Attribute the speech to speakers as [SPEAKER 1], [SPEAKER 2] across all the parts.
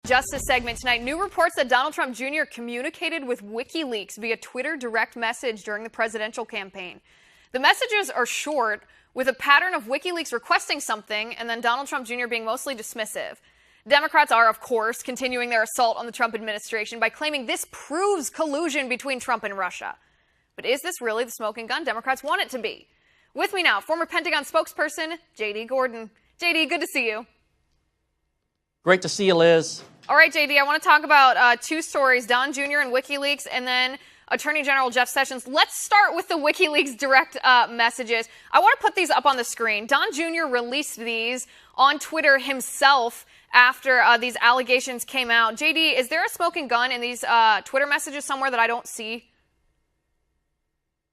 [SPEAKER 1] Justice segment tonight. New reports that Donald Trump Jr. communicated with WikiLeaks via Twitter direct message during the presidential campaign. The messages are short, with a pattern of WikiLeaks requesting something and then Donald Trump Jr. being mostly dismissive. Democrats are, of course, continuing their assault on the Trump administration by claiming this proves collusion between Trump and Russia. But is this really the smoking gun Democrats want it to be? With me now, former Pentagon spokesperson J.D. Gordon. J.D., good to see you.
[SPEAKER 2] Great to see you, Liz.
[SPEAKER 1] All right, J.D., I want to talk about two stories, Don Jr. and WikiLeaks, and then Attorney General Jeff Sessions. Let's start with the WikiLeaks direct messages. I want to put these up on the screen. Don Jr. released these on Twitter himself after these allegations came out. J.D., is there a smoking gun in these Twitter messages somewhere that I don't see?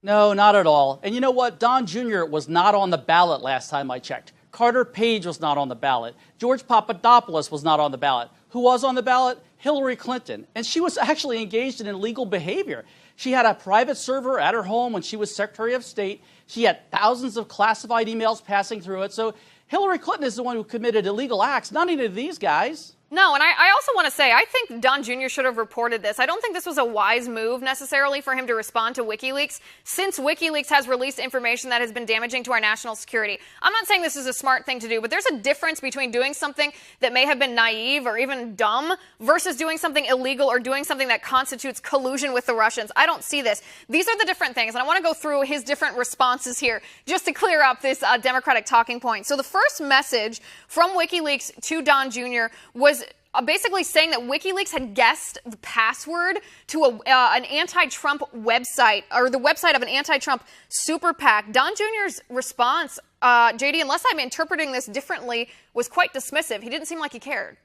[SPEAKER 2] No, not at all. And you know what? Don Jr. was not on the ballot last time I checked. Carter Page was not on the ballot. George Papadopoulos was not on the ballot. Who was on the ballot? Hillary Clinton. And she was actually engaged in illegal behavior. She had a private server at her home when she was Secretary of State. She had thousands of classified emails passing through it. So Hillary Clinton is the one who committed illegal acts, not any of these guys.
[SPEAKER 1] No, and I also want to say, I think Don Jr. should have reported this. I don't think this was a wise move necessarily for him to respond to WikiLeaks, since WikiLeaks has released information that has been damaging to our national security. I'm not saying this is a smart thing to do, but there's a difference between doing something that may have been naive or even dumb versus doing something illegal or doing something that constitutes collusion with the Russians. I don't see this. These are the different things, and I want to go through his different responses here just to clear up this Democratic talking point. So the first message from WikiLeaks to Don Jr. was basically saying that WikiLeaks had guessed the password to an anti-Trump website, or the website of an anti-Trump super PAC. Don Jr.'s response, JD, unless I'm interpreting this differently, was quite dismissive. He didn't seem like he cared.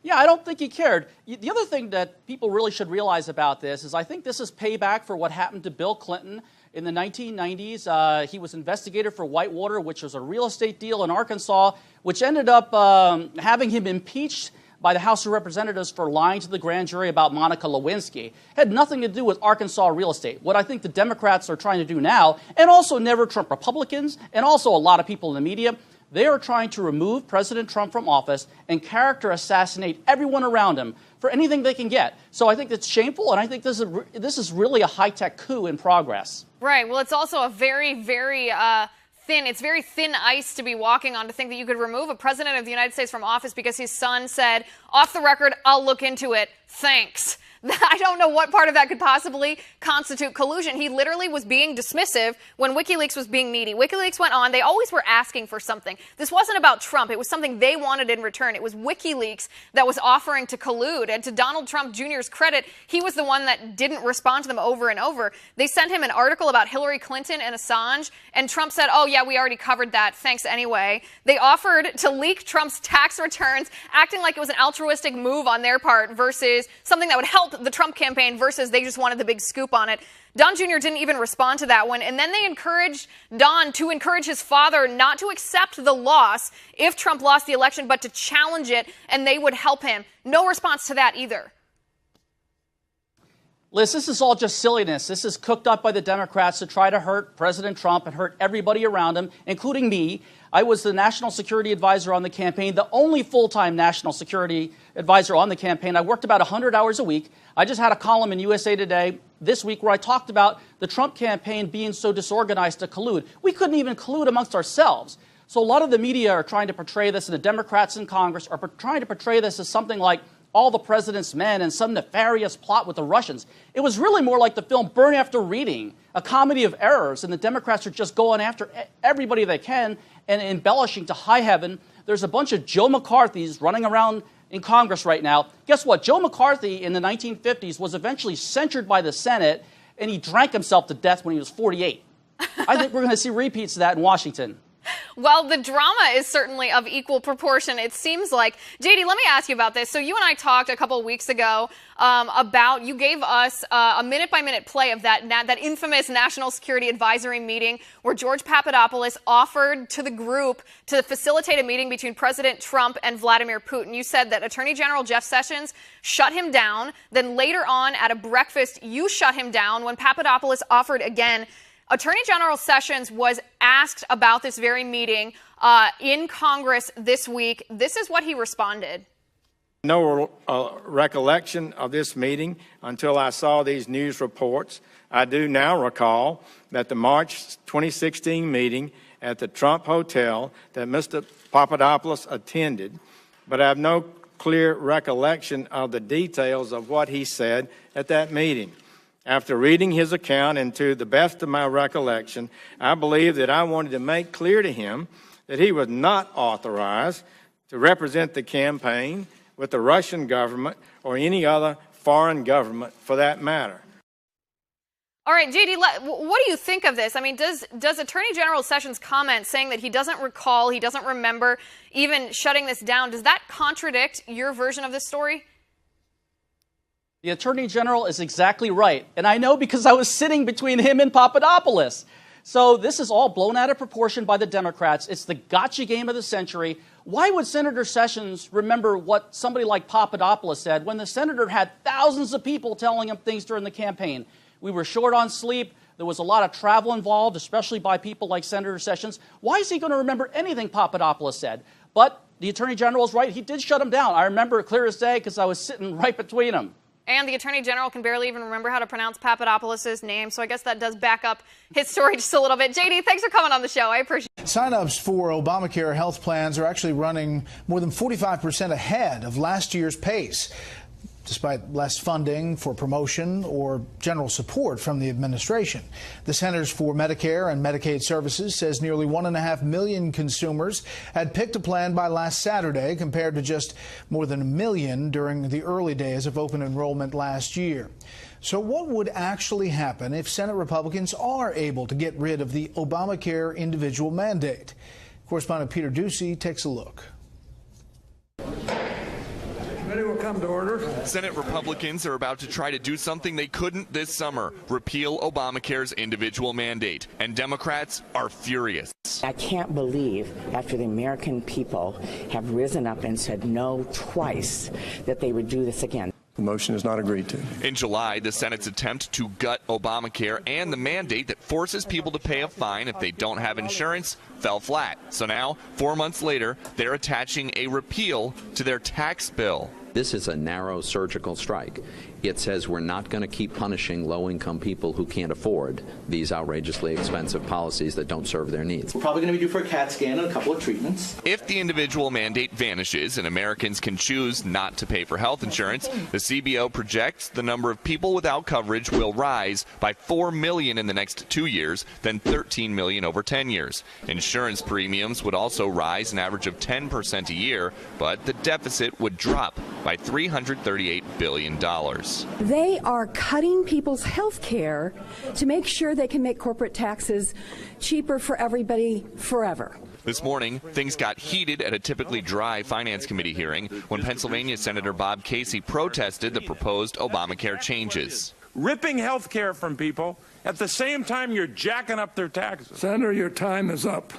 [SPEAKER 2] Yeah, I don't think he cared. The other thing that people really should realize about this is I think this is payback for what happened to Bill Clinton in the 1990s. He was investigated for Whitewater, which was a real estate deal in Arkansas, which ended up having him impeached by the House of Representatives for lying to the grand jury about Monica Lewinsky. Had nothing to do with Arkansas real estate. What I think the Democrats are trying to do now, and also never Trump Republicans, and also a lot of people in the media, they are trying to remove President Trump from office and character assassinate everyone around him for anything they can get. So I think it's shameful, and I think this is really a high-tech coup in progress.
[SPEAKER 1] Right. Well, it's also a very, very it's very thin ice to be walking on to think that you could remove a president of the United States from office because his son said, off the record, I'll look into it. Thanks. I don't know what part of that could possibly constitute collusion. He literally was being dismissive when WikiLeaks was being needy. WikiLeaks went on. They always were asking for something. This wasn't about Trump. It was something they wanted in return. It was WikiLeaks that was offering to collude. And to Donald Trump Jr.'s credit, he was the one that didn't respond to them over and over. They sent him an article about Hillary Clinton and Assange, and Trump said, oh, yeah, we already covered that. Thanks anyway. They offered to leak Trump's tax returns, acting like it was an altruistic move on their part versus something that would help the Trump campaign versus they just wanted the big scoop on it. Don Jr. didn't even respond to that one. And then they encouraged Don to encourage his father not to accept the loss if Trump lost the election, but to challenge it, and they would help him. No response to that either.
[SPEAKER 2] Liz, this is all just silliness. This is cooked up by the Democrats to try to hurt President Trump and hurt everybody around him, including me. I was the national security advisor on the campaign, the only full-time national security advisor on the campaign. I worked about 100 hours a week. I just had a column in USA Today this week where I talked about the Trump campaign being so disorganized to collude. We couldn't even collude amongst ourselves. So a lot of the media are trying to portray this, and the Democrats in Congress are trying to portray this as something like all the president's men and some nefarious plot with the Russians. It was really more like the film Burn After Reading, a comedy of errors, and the Democrats are just going after everybody they can and embellishing to high heaven. There's a bunch of Joe McCarthys running around in Congress right now. Guess what? Joe McCarthy in the 1950s was eventually censured by the Senate, and he drank himself to death when he was 48. I think we're going to see repeats of that in Washington.
[SPEAKER 1] Well, the drama is certainly of equal proportion, it seems like. JD, let me ask you about this. So you and I talked a couple of weeks ago about, you gave us a minute-by-minute play of that infamous National Security Advisory meeting where George Papadopoulos offered to the group to facilitate a meeting between President Trump and Vladimir Putin. You said that Attorney General Jeff Sessions shut him down. Then later on at a breakfast, you shut him down when Papadopoulos offered again. Attorney General Sessions was asked about this very meeting in Congress this week. This is what he responded.
[SPEAKER 3] No recollection of this meeting until I saw these news reports. I do now recall that the March 2016 meeting at the Trump Hotel that Mr. Papadopoulos attended, but I have no clear recollection of the details of what he said at that meeting. After reading his account, and to the best of my recollection, I believe that I wanted to make clear to him that he was not authorized to represent the campaign with the Russian government or any other foreign government for that matter.
[SPEAKER 1] All right, JD, what do you think of this? I mean, does Attorney General Sessions' comment saying that he doesn't recall, he doesn't remember even shutting this down, does that contradict your version of this story?
[SPEAKER 2] The Attorney General is exactly right, and I know because I was sitting between him and Papadopoulos. So this is all blown out of proportion by the Democrats. It's the gotcha game of the century. Why would Senator Sessions remember what somebody like Papadopoulos said when the senator had thousands of people telling him things during the campaign? We were short on sleep. There was a lot of travel involved, especially by people like Senator Sessions. Why is he going to remember anything Papadopoulos said? But the Attorney General is right. He did shut him down. I remember it clear as day because I was sitting right between them.
[SPEAKER 1] And the Attorney General can barely even remember how to pronounce Papadopoulos' name, so I guess that does back up his story just a little bit. JD, thanks for coming on the show. I appreciate it.
[SPEAKER 4] Sign-ups for Obamacare health plans are actually running more than 45% ahead of last year's pace, despite less funding for promotion or general support from the administration. The Centers for Medicare and Medicaid Services says nearly 1.5 million consumers had picked a plan by last Saturday, compared to just more than 1 million during the early days of open enrollment last year. So what would actually happen if Senate Republicans are able to get rid of the Obamacare individual mandate? Correspondent Peter Ducey takes a look.
[SPEAKER 5] Committee will come to order.
[SPEAKER 6] Senate Republicans are about to try to do something they couldn't this summer, repeal Obamacare's individual mandate. And Democrats are furious.
[SPEAKER 7] I can't believe, after the American people have risen up and said no twice, that they would do this again.
[SPEAKER 5] The motion is not agreed to.
[SPEAKER 6] In July, the Senate's attempt to gut Obamacare and the mandate that forces people to pay a fine if they don't have insurance fell flat. So now, 4 months later, they're attaching a repeal to their tax bill.
[SPEAKER 8] This is a narrow surgical strike. It says we're not going to keep punishing low-income people who can't afford these outrageously expensive policies that don't serve their needs.
[SPEAKER 9] We're probably going to be due for a CAT scan and a couple of treatments.
[SPEAKER 6] If the individual mandate vanishes and Americans can choose not to pay for health insurance, the CBO projects the number of people without coverage will rise by 4 million in the next 2 years, then 13 million over 10 years. Insurance premiums would also rise an average of 10% a year, but the deficit would drop by $338 billion.
[SPEAKER 10] They are cutting people's health care to make sure they can make corporate taxes cheaper for everybody forever.
[SPEAKER 6] This morning, things got heated at a typically dry Finance Committee hearing when Pennsylvania Senator Bob Casey protested the proposed Obamacare changes.
[SPEAKER 11] Ripping health care from people at the same time you're jacking up their taxes.
[SPEAKER 5] Senator, your time is up.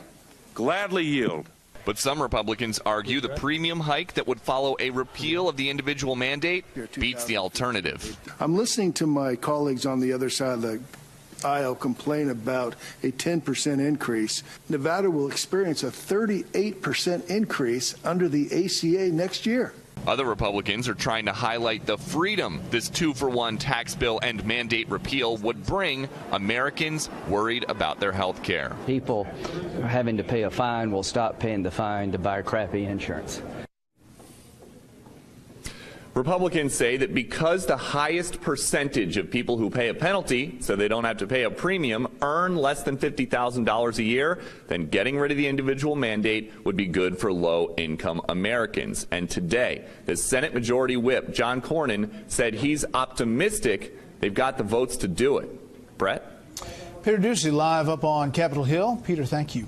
[SPEAKER 11] Gladly yield.
[SPEAKER 6] But some Republicans argue the premium hike that would follow a repeal of the individual mandate beats the alternative.
[SPEAKER 12] I'm listening to my colleagues on the other side of the aisle complain about a 10% increase. Nevada will experience a 38% increase under the ACA next year.
[SPEAKER 6] Other Republicans are trying to highlight the freedom this 2-for-1 tax bill and mandate repeal would bring Americans worried about their health care.
[SPEAKER 13] People having to pay a fine will stop paying the fine to buy crappy insurance.
[SPEAKER 6] Republicans say that because the highest percentage of people who pay a penalty, so they don't have to pay a premium, earn less than $50,000 a year, then getting rid of the individual mandate would be good for low-income Americans. And today, the Senate Majority Whip, John Cornyn, said he's optimistic they've got the votes to do it. Brett?
[SPEAKER 4] Peter Ducey live up on Capitol Hill. Peter, thank you.